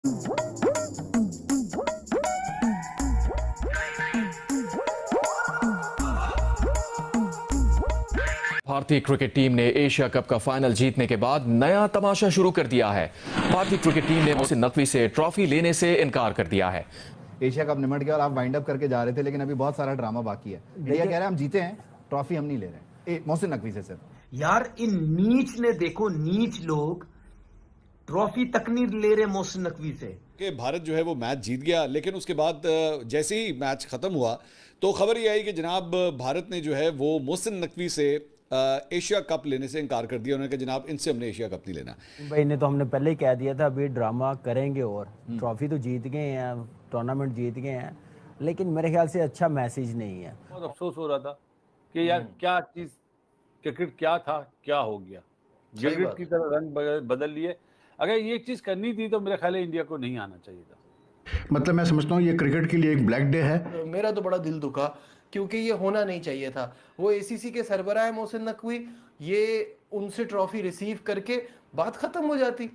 भारतीय cricket team ने Asia cup का फाइनल जीतने के बाद नया तमाशा शुरू कर दिया है। भारतीय क्रिकेट टीम ने मोहसिन नकवी से ट्रॉफी लेने से इनकार कर दिया है। एशिया कप निमट गया और आप वाइंड अप करके जा रहे थे, लेकिन अभी बहुत सारा ड्रामा बाकी है। इंडिया कह रहा है हम जीते हैं, ट्रॉफी हम नहीं ले रहे मोहसिन नकवी से सिर्फ। यार इन नीच ने देखो, नीच लोग ट्रॉफी तक नहीं ले रहे मोहसिन नकवी से। कि भारत जो है वो मैच जीत गया, लेकिन उसके बाद जैसे ही मैच खत्म हुआ तो खबर ये आई कि जनाब भारत ने जो है वो मोहसिन नकवी से एशिया कप लेने से इनकार कर दिया। उन्होंने कहा जनाब इनसे हमने एशिया कप नहीं लेना। भाई ने तो हमने पहले ही कह दिया था अभी ड्रामा करेंगे, और ट्रॉफी तो जीत गए हैं, टूर्नामेंट जीत गए हैं, लेकिन मेरे ख्याल से अच्छा मैसेज नहीं है। बहुत अफसोस हो रहा था कि यार क्या चीज, क्रिकेट क्या था, क्या हो गया, गिलगिट की तरह रंग बदल लिए। अगर ये चीज करनी थी तो मेरे ख्याल है इंडिया को नहीं आना चाहिए था। मतलब मैं समझता हूँ ये क्रिकेट के लिए एक ब्लैक डे है। मेरा तो बड़ा दिल दुखा, क्योंकि ये होना नहीं चाहिए था। वो एसीसी के सरबराह है मोहसिन नकवी, ये उनसे ट्रॉफी रिसीव करके बात खत्म हो जाती।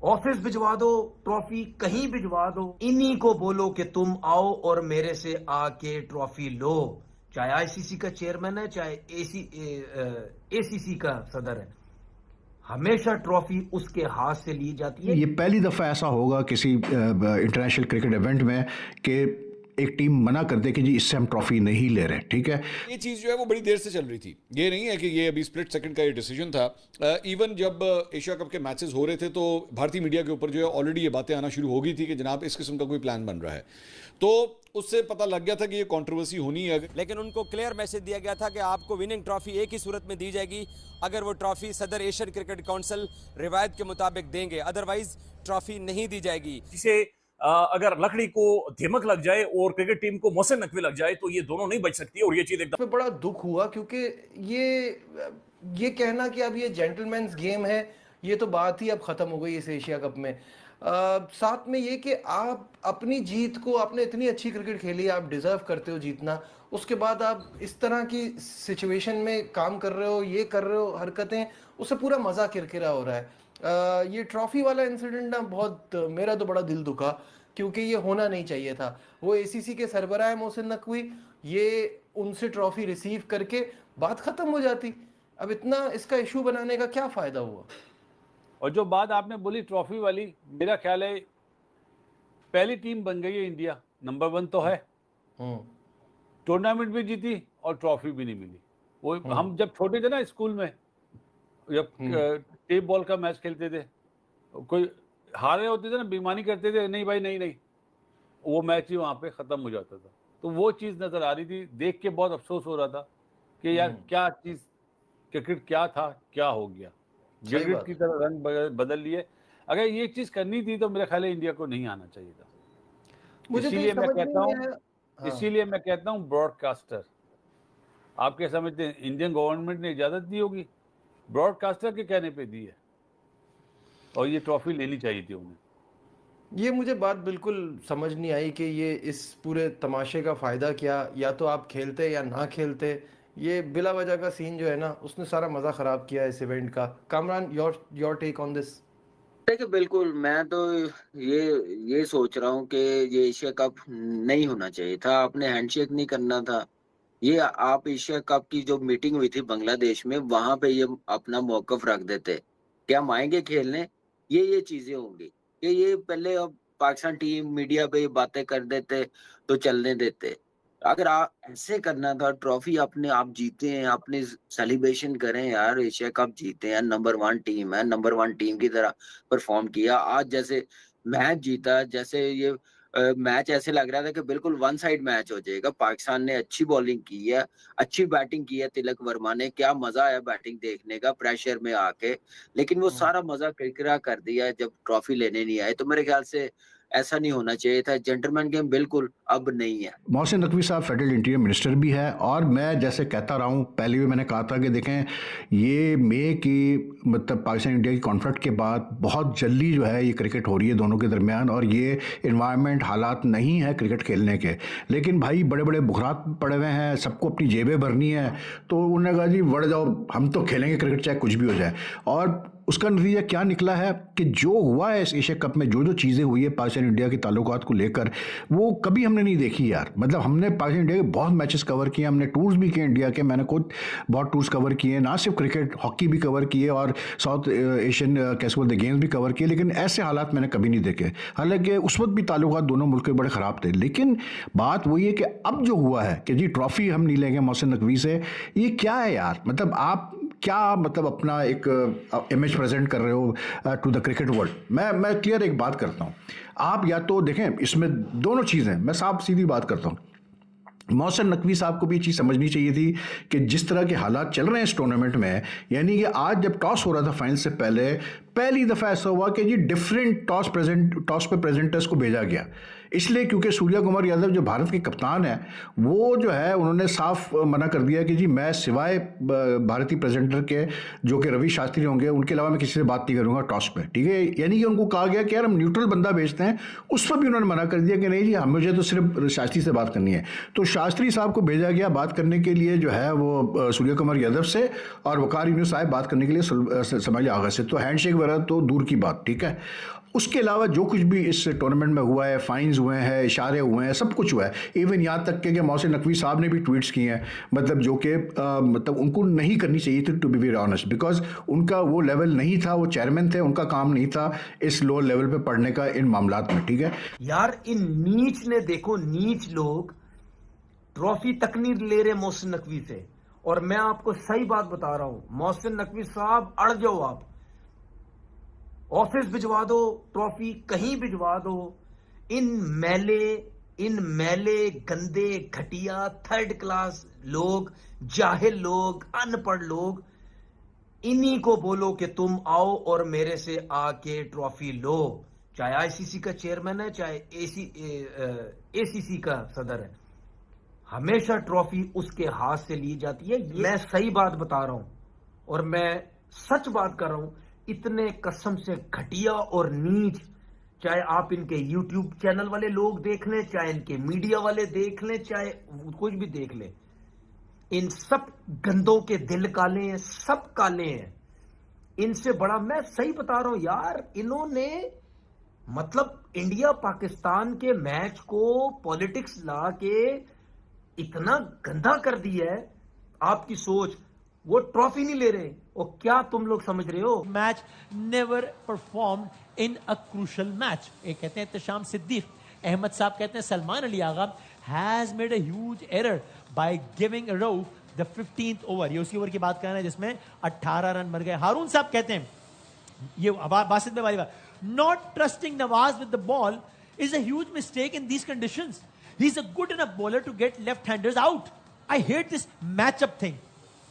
ऑफिस भिजवा दो, ट्रॉफी कहीं भिजवा दो, इन्हीं को बोलो कि तुम आओ और मेरे से आके ट्रॉफी लो। चाहे आईसीसी का चेयरमैन है, चाहे एसीसी का सदर है, हमेशा ट्रॉफी उसके हाथ से ली जाती है। ये पहली दफा ऐसा होगा किसी इंटरनेशनल क्रिकेट इवेंट में कि एक टीम मना कर दे कि जी इससे हम ट्रॉफी नहीं ले रहे। ठीक है, ये चीज़ जो है वो बड़ी देर से चल रही थी। ये नहीं है कि ये अभी स्प्लिट सेकंड का ये डिसीजन था। इवन जब एशिया कप के मैचेस हो रहे थे तो भारतीय मीडिया के ऊपर जो है ऑलरेडी ये बातें आना शुरू हो गई थी कि जनाब इस किस्म का कोई प्लान बन रहा है। तो उससे पता लग गया था कि ये कंट्रोवर्सी होनी है। लेकिन उनको क्लियर मैसेज दिया गया था कि आपको विनिंग ट्रॉफी एक ही सूरत में दी जाएगी, अगर वो ट्रॉफी सदर एशियन क्रिकेट काउंसिल रिवायत के मुताबिक देंगे, अदरवाइज ट्रॉफी नहीं दी जाएगी। जिसे अगर लकड़ी को धमक लग जाए और क्रिकेट टीम को मोहसिन नकवी लग जाए तो ये दोनों नहीं बच सकती। और ये चीज एकदम बड़ा दुख हुआ, क्योंकि ये कहना कि अब ये जेंटलमैन्स गेम है, ये तो बात ही अब खत्म हो गई इस एशिया कप में। साथ में ये कि आप अपनी जीत को, आपने इतनी अच्छी क्रिकेट खेली, आप डिजर्व करते हो जीतना, उसके बाद आप इस तरह की सिचुएशन में काम कर रहे हो, ये कर रहे हो हरकतें, उससे पूरा मज़ा किरकिरा हो रहा है। ये ट्रॉफी वाला इंसिडेंट ना बहुत, मेरा तो बड़ा दिल दुखा, क्योंकि ये होना नहीं चाहिए था। वो एसीसी के सरबराह है मोहसिन नकवी, ये उनसे ट्रॉफी रिसीव करके बात ख़त्म हो जाती। अब इतना इसका इशू बनाने का क्या फ़ायदा हुआ। और जो बात आपने बोली ट्रॉफी वाली, मेरा ख्याल है पहली टीम बन गई है इंडिया, नंबर 1 तो है, टूर्नामेंट भी जीती और ट्रॉफी भी नहीं मिली। वो हम जब छोटे थे ना स्कूल में, जब टेप बॉल का मैच खेलते थे, कोई हारे होते थे ना, बेईमानी करते थे, नहीं भाई नहीं नहीं, वो मैच ही वहाँ पे ख़त्म हो जाता था। तो वो चीज़ नज़र आ रही थी, देख के बहुत अफसोस हो रहा था कि यार क्या चीज़, क्रिकेट क्या था, क्या हो गया, गिलगिट की तरह रंग बदल लिए। अगर ये चीज़ करनी थी तो मेरे ख्याल है इंडिया को नहीं आना चाहिए था। इसीलिए मैं कहता हूँ ब्रॉडकास्टर, आप क्या समझते हैं, इंडियन गवर्नमेंट ने इजाज़त दी होगी, ब्रॉडकास्टर के कहने पे दी है, और ये ट्रॉफी लेनी चाहिए थी उन्हें। ये मुझे बात बिल्कुल समझ नहीं आई कि ये इस पूरे तमाशे का फ़ायदा क्या, या तो आप खेलते या ना खेलते। ये बिला वजह का सीन जो है ना, उसने सारा मज़ा ख़राब किया इस इवेंट का। Kamran, your take on this. देखिए बिल्कुल, मैं तो ये सोच रहा हूँ कि ये एशिया कप नहीं होना चाहिए था, आपने हैंडशेक नहीं करना था। ये आप एशिया कप की जो मीटिंग हुई थी बांग्लादेश में, वहां पे ये अपना मौकफ रख देते कि हम आएंगे खेलने, ये चीजें होंगी। ये पहले अब पाकिस्तान टीम मीडिया पे बातें कर देते तो चलने देते। अगर आप ऐसे करना था, ट्रॉफी अपने आप जीते हैं, अपने सेलिब्रेशन करें यार, एशिया कप जीते हैं, नंबर 1 टीम है, नंबर 1 टीम की तरह परफॉर्म किया। आज जैसे मैच जीता, जैसे ये मैच ऐसे लग रहा था कि बिल्कुल वन साइड मैच हो जाएगा। पाकिस्तान ने अच्छी बॉलिंग की है, अच्छी बैटिंग की है तिलक वर्मा ने, क्या मजा आया बैटिंग देखने का प्रेशर में आके, लेकिन वो सारा मजा किरकिरा कर दिया जब ट्रॉफी लेने नहीं आए। तो मेरे ख्याल से ऐसा नहीं होना चाहिए था, जेंटलमैन गेम बिल्कुल अब नहीं है। मोहसिन नकवी साहब फेडरल इंटीरियर मिनिस्टर भी है, और मैं जैसे कहता रहा हूँ, पहले भी मैंने कहा था कि देखें ये मई की मतलब पाकिस्तान इंडिया की कॉन्फ्लिक्ट के बाद बहुत जल्दी जो है ये क्रिकेट हो रही है दोनों के दरमियान, और ये इन्वायरमेंट हालात नहीं है क्रिकेट खेलने के। लेकिन भाई बड़े बड़े बुखरात पड़े हुए हैं, सबको अपनी जेबें भरनी है, तो उन्होंने कहा जी बढ़ जाओ, हम तो खेलेंगे क्रिकेट चाहे कुछ भी हो जाए। और उसका नतीजा क्या निकला है कि जो हुआ है इस एशिया कप में, जो जो चीज़ें हुई है पाकिस्तान इंडिया के ताल्लुकात को लेकर, वो कभी हमने नहीं देखी यार। मतलब हमने पाकिस्तान इंडिया के बहुत मैचेस कवर किए, हमने टूर्स भी किए इंडिया के, मैंने खुद बहुत टूर्स कवर किए, ना सिर्फ क्रिकेट, हॉकी भी कवर किए और साउथ एशियन कैसे बोलते गेम्स भी कवर किए, लेकिन ऐसे हालात मैंने कभी नहीं देखे। हालांकि उस वक्त भी ताल्लुकात दोनों मुल्क के बड़े ख़राब थे, लेकिन बात वही है कि अब जो हुआ है कि जी ट्रॉफी हम नहीं लेंगे मोहसिन नकवी से, ये क्या है यार? मतलब आप क्या मतलब अपना एक इमेज प्रेजेंट कर रहे हो टू द क्रिकेट वर्ल्ड। मैं क्लियर एक बात करता हूँ, आप या तो देखें इसमें दोनों चीज़ें, मैं साफ सीधी बात करता हूँ, मोहसिन नकवी साहब को भी ये चीज़ समझनी चाहिए थी कि जिस तरह के हालात चल रहे हैं इस टूर्नामेंट में, यानी कि आज जब टॉस हो रहा था फाइनल से पहली दफ़ा ऐसा हुआ कि जी डिफरेंट टॉस पे प्रेजेंटर्स को भेजा गया, इसलिए क्योंकि सूर्या कुमार यादव जो भारत के कप्तान हैं वो जो है उन्होंने साफ मना कर दिया कि जी मैं सिवाय भारतीय प्रेजेंटर के जो कि रवि शास्त्री होंगे उनके अलावा मैं किसी से बात नहीं करूंगा टॉस पे, ठीक है। यानी कि उनको कहा गया कि यार हम न्यूट्रल बंदा भेजते हैं, उस पर भी उन्होंने मना कर दिया कि नहीं जी मुझे तो सिर्फ शास्त्री से बात करनी है। तो शास्त्री साहब को भेजा गया बात करने के लिए जो है वो सूर्या कुमार यादव से, और वकार यूनुस साहब बात करने के लिए समाजी आगा से। तो हैंडशेक वगैरह तो दूर की बात, ठीक है। उसके अलावा जो कुछ भी इस टूर्नामेंट में हुआ है, फाइन्स हुए हैं, इशारे हुए हैं, सब कुछ हुआ है, इवन यहाँ तक कि मोहसिन नकवी साहब ने भी ट्वीट्स किए हैं, मतलब जो कि मतलब उनको नहीं करनी चाहिए थी, to be very honest, because उनका वो लेवल नहीं था, वो चेयरमैन थे, उनका काम नहीं था इस लोअर लेवल पे पढ़ने का इन मामलात में, ठीक है। यार इन नीच ने देखो, नीच लोग ट्रॉफी तक नहीं ले रहे मोहसिन नकवी से, और मैं आपको सही बात बता रहा हूं, मोहसिन नकवी साहब अड़ जाओ, आप ऑफिस भिजवा दो, ट्रॉफी कहीं भिजवा दो, इन मैले गंदे घटिया थर्ड क्लास लोग, जाहिल लोग, अनपढ़ लोग, इन्हीं को बोलो कि तुम आओ और मेरे से आके ट्रॉफी लो, चाहे आईसीसी का चेयरमैन है, चाहे एसीसी का सदर है, हमेशा ट्रॉफी उसके हाथ से ली जाती है। मैं सही बात बता रहा हूं और मैं सच बात कर रहा हूं, इतने कसम से घटिया और नीच, चाहे आप इनके YouTube चैनल वाले लोग देख लें, चाहे इनके मीडिया वाले देख लें, चाहे कुछ भी देख लें, इन सब गंदों के दिल काले हैं, सब काले हैं। इनसे बड़ा मैं सही बता रहा हूं यार, इन्होंने मतलब इंडिया पाकिस्तान के मैच को पॉलिटिक्स ला के इतना गंदा कर दिया है। आपकी सोच, वो ट्रॉफी नहीं ले रहे, और क्या तुम लोग समझ रहे हो? Match never performed in a crucial match. एक कहते हैं तशाम सिद्दीक अहमद साहब, कहते हैं Salman Ali Agha has made a huge error by giving Rauf the 15th over. ये उसी ओवर की बात कर रहे हैं जिसमें 18 रन मर गए। हारून साहब कहते हैं, ये बासित में वाली बात, not trusting Nawaz with the ball is a huge mistake in these conditions. He is a good enough bowler to get left handers out. I hate this matchup thing,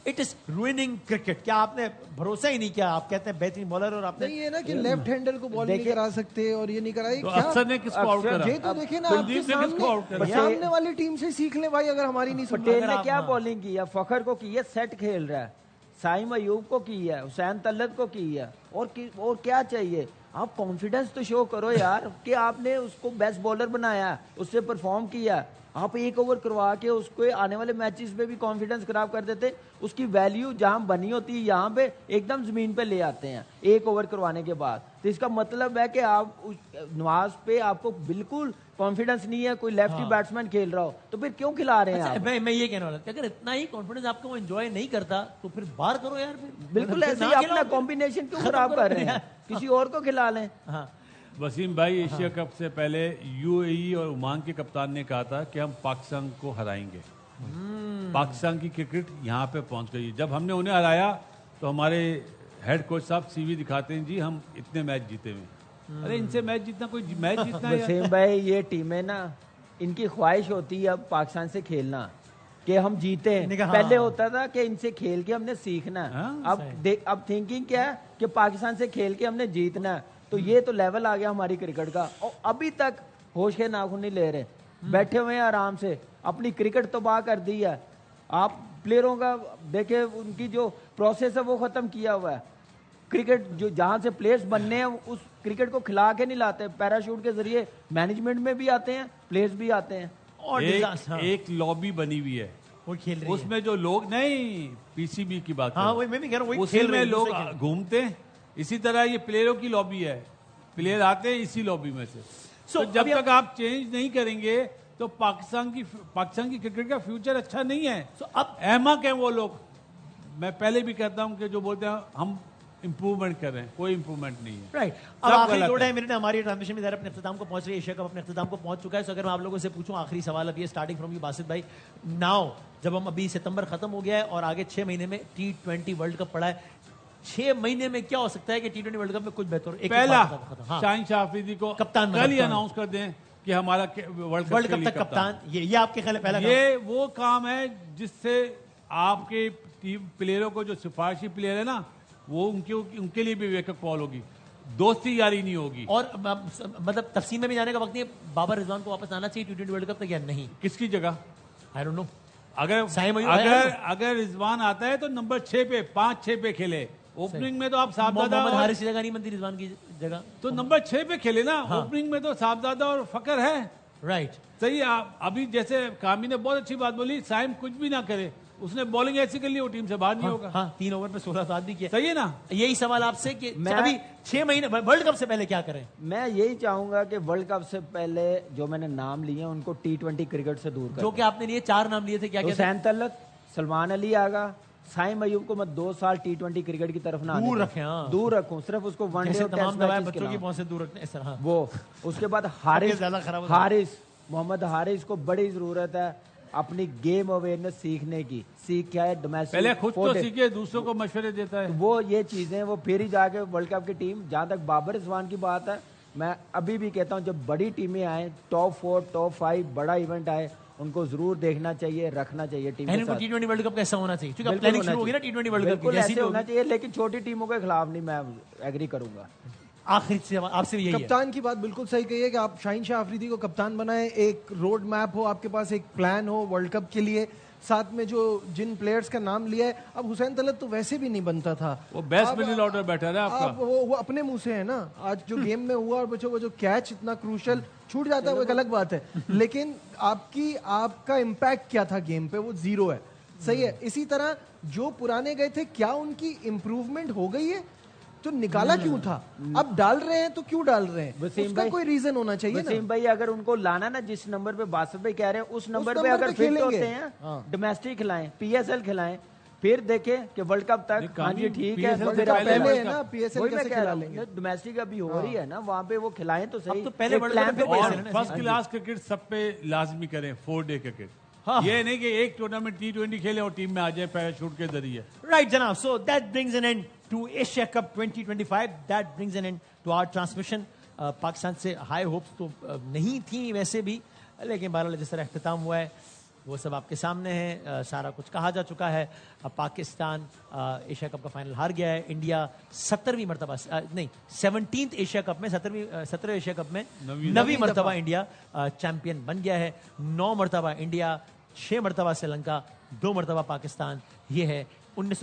it is ruining cricket. क्या आपने भरोसा ही नहीं किया? आप कहते हैं बेहतरीन bowler और आपने नहीं, ये ना कि लेफ्ट हैंडर को बॉल नहीं करा सकते और ये नहीं कराई। तो अफसर ने किसको आउट करा? ये तो देखे ना, आपके सामने वाली टीम से सीख ले भाई, अगर हमारी नहीं सुन। पटेल ने क्या बॉलिंग की है? फखर को की है, सेट खेल रहा है, साइम अयूब को की है, हुसैन तलत को की है, और क्या चाहिए? आप कॉन्फिडेंस तो शो करो यार कि आपने उसको बेस्ट बॉलर बनाया, उससे परफॉर्म किया। आप एक ओवर करवा के उसको आने वाले मैचेस में भी कॉन्फिडेंस खराब कर देते। उसकी वैल्यू जहां बनी होती है यहाँ पे एकदम जमीन पे ले आते हैं एक ओवर करवाने के बाद। तो इसका मतलब है कि आप नवाज पे आपको बिल्कुल कॉन्फिडेंस नहीं है। कोई लेफ्टी बैट्समैन खेल रहा हो तो फिर क्यों खिला रहे हैं? अच्छा, मैं ये कहने वाला था, अगर इतना ही कॉन्फिडेंस आपको वो एंजॉय नहीं करता तो फिर बाहर करो यार। फिर बिल्कुल ऐसे ही अपना कॉम्बिनेशन क्यों खराब कर रहे हैं? किसी और को खिला लें। वसीम भाई, एशिया कप से पहले यूएई और ओमान के कप्तान ने कहा था कि हम पाकिस्तान को हराएंगे। पाकिस्तान की क्रिकेट यहाँ पे पहुंच गई। जब हमने उन्हें हराया तो हमारे हेड कोच साहब सीवी दिखाते हैं, जी हम इतने मैच जीते हुए। अरे इनसे मैच जीतना, कोई मैच जीतना है? वसीम भाई, ये टीमें ना, इनकी ख्वाहिश होती है अब पाकिस्तान से खेलना कि हम जीते। पहले होता था कि इनसे खेल के हमने सीखना। अब थिंकिंग क्या है कि पाकिस्तान से खेल के हमने जीतना। तो ये तो लेवल आ गया हमारी क्रिकेट का, और अभी तक होश के नाखून नहीं ले रहे, बैठे हुए हैं आराम से, अपनी क्रिकेट तबाह कर दी है। आप प्लेयरों का देखे, उनकी जो प्रोसेस है वो खत्म किया हुआ है। क्रिकेट जो जहां से प्लेयर्स बनने हैं उस क्रिकेट को खिला के नहीं लाते, पैराशूट के जरिए मैनेजमेंट में भी आते हैं, प्लेयर्स भी आते हैं। और एक लॉबी बनी हुई है, वो खेल रही है। उसमें जो लोग, नहीं पीसीबी की बात, हाँ, वही मैं भी कह रहा हूँ, उसमें लोग घूमते इसी तरह ये प्लेयरों की लॉबी है, प्लेयर आते हैं इसी लॉबी में से। So, तो जब तक आप चेंज नहीं करेंगे तो पाकिस्तान की क्रिकेट का फ्यूचर अच्छा नहीं है। अब अहमक हैं वो लोग। मैं पहले भी कहता हूं कि जो बोलते हैं हम इंप्रूवमेंट कर रहे हैं, कोई इंप्रूवमेंट नहीं है। राइट। अब आखिरी 2-2.5 मिनट हमारी ट्रांसमिशन में अपने अख्ताम को पहुंच रही है, एशिया कप अपने अख्ताम को पहुंच चुका है। सो अगर मैं आप लोगों से पूछूं आखिरी सवाल अब ये स्टार्टिंग फ्रॉम यू बासित भाई, नाउ जब हम अभी सितंबर खत्म हो गया है और आगे 6 महीने में T20 वर्ल्ड कप पड़ा है, 6 महीने में क्या हो सकता है कि T20 वर्ल्ड कप में कुछ बेहतर? पहला शाहीन शाह अफरीदी को कप्तान कल ही अनाउंस कर दें कि हमारा वर्ल्ड कप तक कप्तान, ये आपके ख्याल पहला ये वो काम है जिससे आपके टीम प्लेयरों को, जो सिफारिशी प्लेयर है ना, वो उनके लिए भी वेकअप कॉल होगी, दोस्ती यारी नहीं होगी। और मतलब तफसील में भी जाने का वक्त नहीं है, बाबर रिजवान को वापस आना चाहिए T20 वर्ल्ड कप तक या नहीं? किसकी जगह? I don't know. अगर रिजवान आता है तो नंबर 6 पे 5-6 पे खेले। ओपनिंग में तो आप साहबजादा मोहम्मद हारिस की जगह नहीं बनती रिजवान की जगह, तो नंबर 6 पे खेले ना। हाँ। ओपनिंग में तो साहबजादा और फकर है। राइट, सही है। अभी जैसे कामी ने बहुत अच्छी बात बोली, साइम कुछ भी ना करे, उसने बॉलिंग ऐसी कर ली वो टीम से बाहर नहीं होगा। हाँ, 3 ओवर में 16 रन भी किया। सही है ना? यही सवाल आपसे कि अभी 6 महीने वर्ल्ड कप से पहले क्या करें? मैं यही चाहूंगा कि वर्ल्ड कप से पहले जो मैंने नाम लिए उनको T20 क्रिकेट से दूर कर। जो कि आपने लिए 4 नाम लिए थे, क्या क्या? हुसैन तलत, सलमान अली आगा, साइम अयूब को मैं 2 साल T20 क्रिकेट की तरफ ना दूर रखें। हाँ। दूर रखूं, सिर्फ उसको वनडे और तमाम दवाएं बच्चों की पहुंच से दूर रखने इस तरह। वो उसके बाद हारिस मोहम्मद हारिस को बड़ी जरूरत है अपनी गेम अवेयरनेस सीखने की। सीख क्या है? डोमेस्टिक, पहले खुद तो सीखे, दूसरों को मशवरे देता है। तो वो ये चीजें वो फिर ही जाके वर्ल्ड कप की टीम। जहां तक बाबर रिजवान की बात है, मैं अभी भी कहता हूं जब बड़ी टीमें आए, टॉप 4 टॉप 5 बड़ा इवेंट आए, उनको जरूर देखना चाहिए, रखना चाहिए टीम के साथ। T20 वर्ल्ड कप कैसा होना चाहिए? क्योंकि प्लानिंग शुरू होगी ना T20 वर्ल्ड कप की, ऐसे होना चाहिए, लेकिन छोटी टीमों के खिलाफ नहीं, मैं एग्री करूंगा। आखिरी से आपसे यही कप्तान की बात बिल्कुल सही कही है कि आप शाहीन शाह अफरीदी को कप्तान बनाएं, एक रोड मैप हो आपके पास, एक प्लान हो वर्ल्ड कप के लिए, साथ में जो जिन प्लेयर्स का नाम लिया है। अब हुसैन तलत तो वैसे भी नहीं बनता था, वो बेस्ट मिडिल ऑर्डर बैठा है आपका। वो अपने मुंह से है ना, आज जो गेम में हुआ और बच्चों वो जो कैच इतना क्रूशल छूट जाता है वो एक अलग बात है, लेकिन आपका इम्पैक्ट क्या था गेम पे, वो 0 है। सही है। इसी तरह जो पुराने गए थे, क्या उनकी इंप्रूवमेंट हो गई है? तो निकाला क्यों था? अब डाल रहे हैं तो क्यों डाल रहे हैं? उसका कोई रीजन होना चाहिए ना। वसीम भाई, अगर उनको लाना ना, जिस नंबर पे बासित भाई कह रहे हैं, उस नंबर पे अगर फिट होते हैं, डोमेस्टिक खिलाएं, PSL खिलाएं, फिर देखें कि वर्ल्ड कप तक। हाँ जी ठीक है, पहले है ना PSL कैसे खिला लेंगे? डोमेस्टिक अभी हो रही है ना, वहाँ पे वो खिलाएं तो सही। तो पहले फर्स्ट क्लास क्रिकेट सब पे लाजमी करें, 4 डे क्रिकेट। ये नहीं कि एक टूर्नामेंट T20 खेले और टीम में आ जाए पैराशूट के जरिए। राइट जनाब, so that brings an end to Asia cup 2025, that brings an end to our transmission. पाकिस्तान से हाई होप्स तो नहीं थी वैसे भी, लेकिन बहरहाल जिस तरह अख्तिताम हुआ है वो सब आपके सामने है। सारा कुछ कहा जा चुका है। पाकिस्तान एशिया कप का फाइनल हार गया है। इंडिया 17वीं मरतबा, नहीं 17th एशिया कप में, 17वें एशिया कप में 9वीं मरतबा इंडिया चैंपियन बन गया है। 9 मरतबा इंडिया, 6 मरतबा श्रीलंका, 2 मरतबा पाकिस्तान। ये है 19